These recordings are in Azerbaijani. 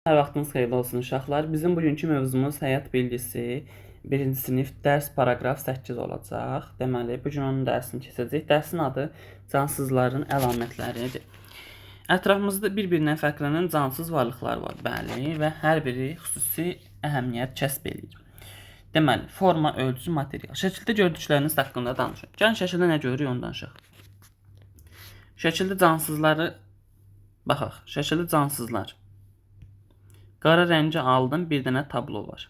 Hər vaxtınız xeyirli olsun uşaqlar. Bizim bugünkü mövzumuz həyat bilgisi 1-ci sinif dərs paraqraf 8 olacaq. Deməli, bu gün onun dərsini keçəcəyik. Dərsin adı cansızların əlamətləridir. Ətrafımızda bir-birindən fərqlənən cansız varlıqlar var, bəli, və hər biri xüsusi əhəmiyyət kəsb edir. Deməli, forma, ölçü, material. Şəkildə gördükləriniz haqqında danışın. Gəlin şəkildə nə görürük, ondan danışaq. Şəkildə cansızları baxaq. Şəkildə cansızlar. Qara rəngi aldım, bir dənə tablo var.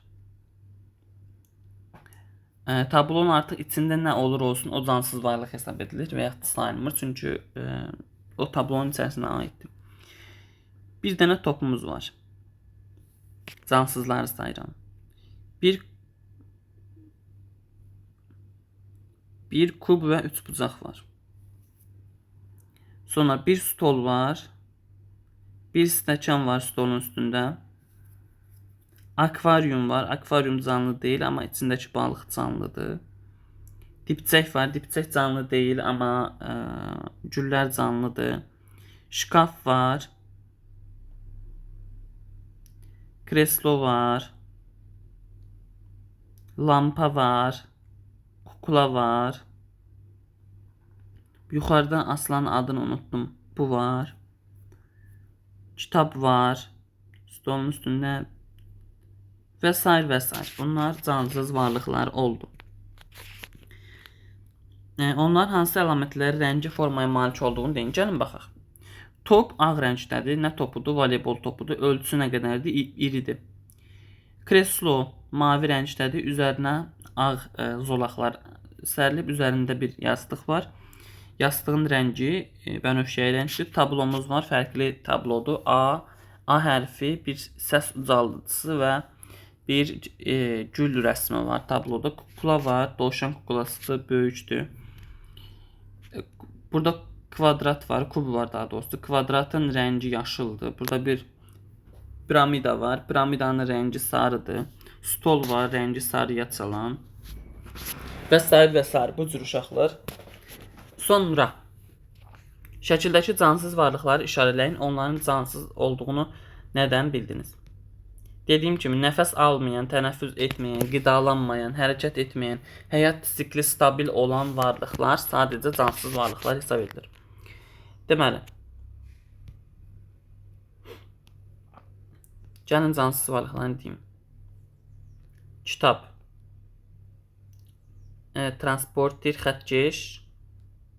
Tablonun artıq içində nə olur olsun, o cansız varlıq hesab edilir və yaxud sayılmır, çünki o tablonun içərisinə aiddir. Bir dənə topumuz var. Cansızları sayıram. Bir kub və 3 bucaq var. Sonra bir stol var. Bir stəkan var stolun üstündə. Akvaryum var. Akvaryum canlı deyil, amma içindəki balıq canlıdır. Dipçək var. Dipçək canlı deyil, amma güllər canlıdır. Şkaf var. Kreslo var. Lampa var. Kukla var. Yuxarıda aslan adını unuttum. Bu var. Kitab var. Stolun üstündə və sair və sair. Bunlar cansız varlıqlar oldu. Onlar hansı əlamətləri, rəngi, formaya malik olduğunu deyin. Gəlin baxaq. Top ağ rəngdədir. Nə topudur? Voleybol topudur. Ölçüsü nə qədərdir? İridir. Kreslo mavi rəngdədir. Üzərinə ağ zolaqlar sərilib. Üzərində bir yastıq var. Yastığın rəngi bənövşəyi rəngdir. Tablomuz var. Fərqli tablodur. A hərfi, bir səs ucaldıcısı və bir gül rəsmi var tabloda. Kukla var. Dovşan kuklasıdır. Böyükdür. Burada kvadrat var. Kub var daha doğrusu. Kvadratın rəngi yaşıldır. Burada bir piramida var. Piramidanın rəngi sarıdır. Stol var. Rəngi sarıya çalan. Və sair və sair. Bu cür uşaqlar. Sonra şəkildəki cansız varlıqları işarələyin. Onların cansız olduğunu nədən bildiniz? Dediyim kimi, nəfəs almayan, tənəffüs etməyən, qidalanmayan, hərəkət etməyən, həyat sikli stabil olan varlıqlar sadəcə cansız varlıqlar hesab edilir. Deməli, gəlin cansız varlıqlarını deyim. Kitab, transporter, xətkeş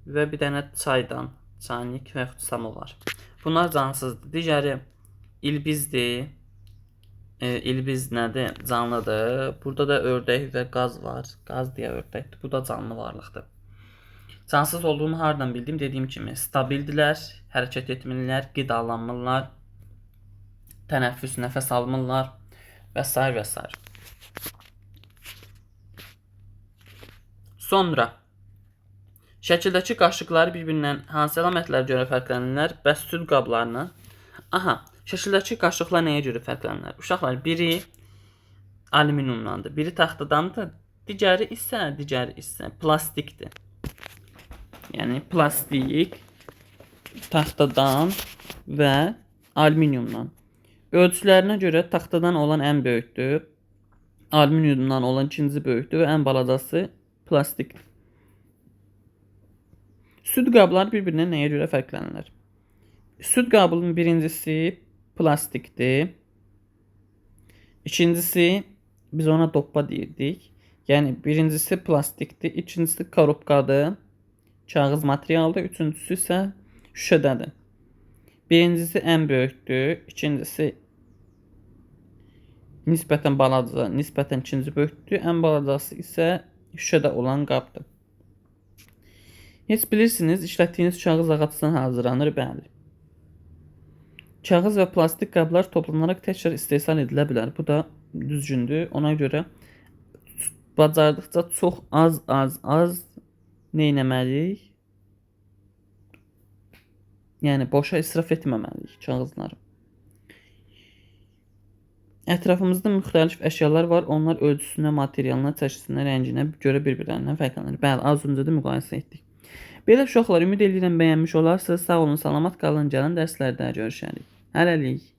və bir dənə çaydan, çaynik və yaxud samovar. Bunlar cansızdır. Digəri ilbizdir. İlbiz nədir? Canlıdır. Burada da ördək və qaz var. Qaz deyə ördəkdir. Bu da canlı varlıqdır. Cansız olduğumu hardan bildim? Dediyim kimi, stabildilər, hərəkət etmirlər, qidalanmırlar, tənəffüs, nəfəs almırlar və sair və sair. Sonra şəkildəki qaşıqları bir-birindən hansı əlamətlərə görə fərqlənirlər? Bəs süd qablarını? Şəkildəki qaşıqlar nəyə görə fərqlənirlər? Uşaqlar, biri alüminiumdandır, biri taxtadandır, digəri isə plastikdir. Yəni plastik, taxtadan və alüminiumdan. Ölçülərinə görə taxtadan olan ən böyükdür, alüminiumdan olan ikinci böyükdür və ən balacası plastikdir. Süd qabları bir-birindən nəyə görə fərqlənirlər? Süd qabının birincisi plastikdir. İkincisi, biz ona doppa deyirdik. Yəni, birincisi plastikdir, ikincisi korobkadır, kağız materialdır, üçüncüsü isə şüşədədir. Birincisi ən böyükdür, ikincisi nisbətən balaca, nisbətən ikinci böyükdür, ən balacası isə şüşədə olan qabdır. Heç bilirsiniz, işlətdiyiniz kağız ağacından hazırlanır, bəli. Kağız və plastik qablar toplanaraq təkrar istehsal edilə bilər. Bu da düzgündür. Ona görə bacardıqca çox az neynəməliyik? Yəni, boşa israf etməməliyik kağızları. Ətrafımızda müxtəlif əşyalar var. Onlar ölçüsünə, materialına, çəkisinə, rənginə görə bir-birlərindən fərqlənir. Bəli, az öncə də müqayisə etdik. Belə uşaqlar, ümid edirəm bəyənmiş olarsınız. Sağ olun, salamat qalın. Gələn dərslərdə görüşərik. Hələlik.